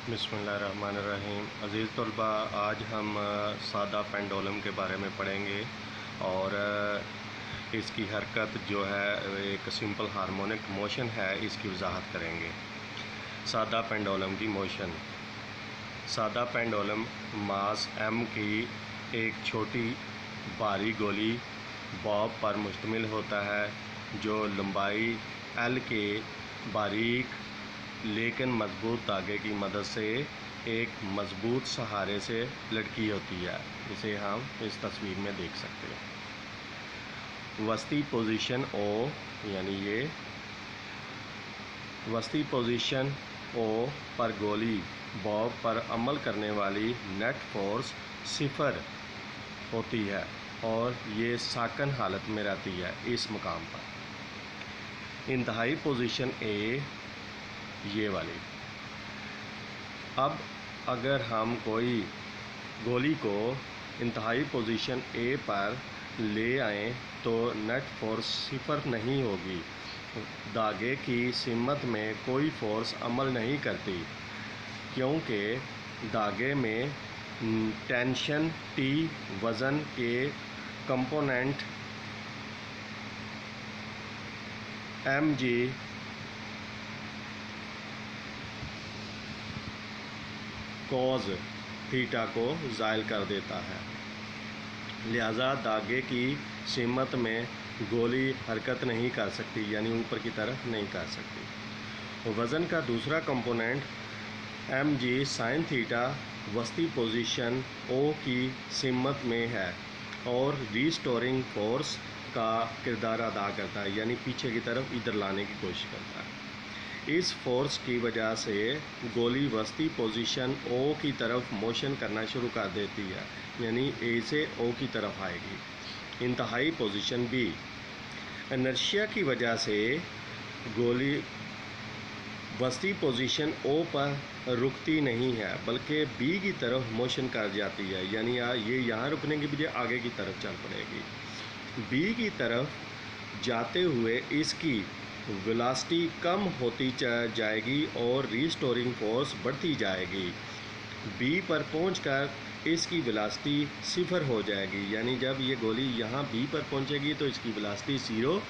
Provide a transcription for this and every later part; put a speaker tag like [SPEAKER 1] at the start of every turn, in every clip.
[SPEAKER 1] बिस्मिल्लाहिर्रहमानिर्रहीम। अज़ीज़ तलबा, आज हम सादा पेंडुलम के बारे में पढ़ेंगे और इसकी हरकत जो है एक सिंपल हार्मोनिक मोशन है, इसकी वजाहत करेंगे। सादा पेंडुलम की मोशन। सादा पेंडुलम मास m की एक छोटी भारी गोली बॉब पर मुश्तमिल होता है जो लंबाई l के बारीक लेकिन मजबूत धागे की मदद से एक मजबूत सहारे से लटकी होती है, जिसे हम इस तस्वीर में देख सकते हैं। वस्ती पोजीशन O, यानी ये वस्ती पोजीशन O पर गोली बॉब पर अमल करने वाली नेट फोर्स 0 होती है और ये साकन हालत में रहती है इस मुकाम पर। इंतहाई पोजीशन A ये वाली। अब अगर हम कोई गोली को इंतहाई पोजीशन A पर ले आएं तो नेट फोर्स 0 नहीं होगी। धागे की सिमत में कोई फोर्स अमल नहीं करती क्योंकि धागे में टेंशन T वज़न के कंपोनेंट mg कॉज थीटा को ज़ायल कर देता है। लिहाजा धागे की सिमत में गोली हरकत नहीं कर सकती, यानी ऊपर की तरफ नहीं कर सकती। वज़न का दूसरा कंपोनेंट mg साइन थीटा वस्ती पोजीशन O की सिमत में है और रीस्टोरिंग फोर्स का किरदार अदा करता है, यानी पीछे की तरफ इधर लाने की कोशिश करता है। इस फोर्स की वजह से गोली वस्ती पोजीशन O की तरफ मोशन करना शुरू कर देती है, यानी A से O की तरफ आएगी। इंतहाई पोजीशन B। इनर्शिया की वजह से गोली वस्ती पोजीशन O पर रुकती नहीं है बल्कि B की तरफ मोशन कर जाती है, यानी ये यहाँ रुकने की बजाय आगे की तरफ चल पड़ेगी। B की तरफ जाते हुए इसकी वेलोसिटी कम होती जाएगी और रीस्टोरिंग फोर्स बढ़ती जाएगी। B पर पहुंचकर इसकी वेलोसिटी 0 हो जाएगी, यानी जब ये गोली यहाँ B पर पहुंचेगी तो इसकी वेलोसिटी 0,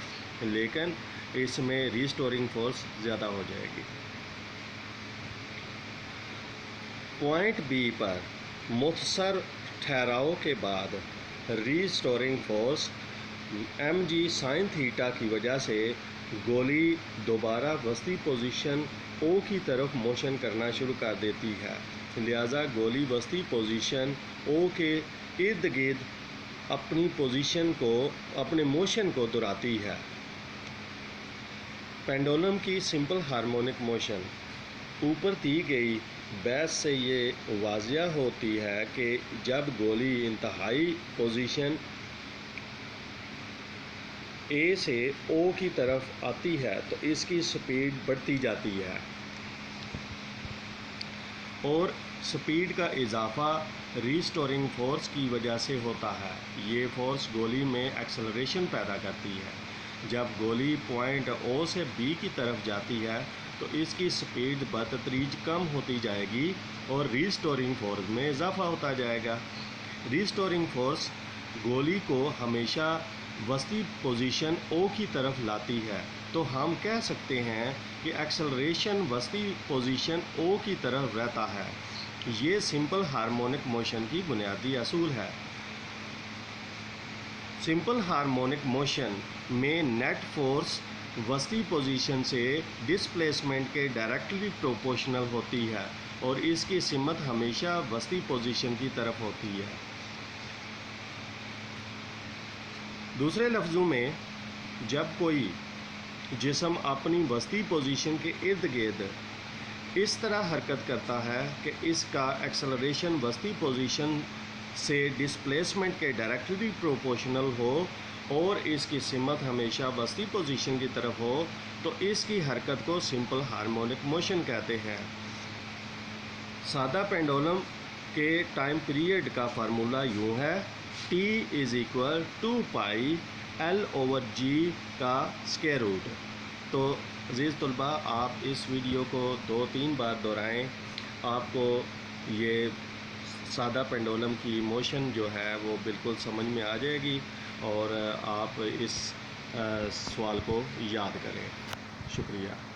[SPEAKER 1] लेकिन इसमें रीस्टोरिंग फोर्स ज़्यादा हो जाएगी। पॉइंट B पर मुख्तसर ठहराव के बाद restoring force mg sine theta की वजह से गोली दोबारा वस्ती पोजीशन O की तरफ मोशन करना शुरू कर देती है। लिहाजा गोली वस्ती पोजीशन O के इर्द गिर्द अपने मोशन को दोहराती है। पेंडुलम की सिंपल हार्मोनिक मोशन। ऊपर दी गई बहस से ये वाज़िया होती है कि जब गोली इंतहाई पोजीशन A से O की तरफ आती है तो इसकी स्पीड बढ़ती जाती है और स्पीड का इजाफा रीस्टोरिंग फोर्स की वजह से होता है। ये फोर्स गोली में एक्सेलरेशन पैदा करती है। जब गोली पॉइंट O से B की तरफ जाती है तो इसकी स्पीड बतदरीज कम होती जाएगी और रीस्टोरिंग फोर्स में इजाफा होता जाएगा। रीस्टोरिंग फोर्स गोली को हमेशा वस्ती पोजीशन O की तरफ लाती है, तो हम कह सकते हैं कि एक्सेलरेशन वस्ती पोजीशन O की तरफ रहता है। ये सिंपल हार्मोनिक मोशन की बुनियादी असूल है। सिंपल हार्मोनिक मोशन में नेट फोर्स वस्ती पोजीशन से डिस्प्लेसमेंट के डायरेक्टली प्रोपोर्शनल होती है और इसकी सिमत हमेशा वस्ती पोजीशन की तरफ होती है। दूसरे लफ्ज़ों में, जब कोई जिस्म अपनी वस्ती पोजीशन के इर्द गिर्द इस तरह हरकत करता है कि इसका एक्सेलरेशन वस्ती पोजीशन से डिस्प्लेसमेंट के डायरेक्टली प्रोपोर्शनल हो और इसकी सिमत हमेशा वस्ती पोजीशन की तरफ हो, तो इसकी हरकत को सिंपल हार्मोनिक मोशन कहते हैं। सादा पेंडुलम के टाइम पीरियड का फार्मूला यूँ है: T = 2π L/G का स्क्वायर रूट। तो अज़ीज़ तलबा, आप इस वीडियो को 2-3 बार दोहराएं آپ کو یہ سادہ پینڈولم کی موشن جو ہے وہ بالکل سمجھ میں آ جائے گی اور آپ اس سوال کو یاد کریں. شکریہ.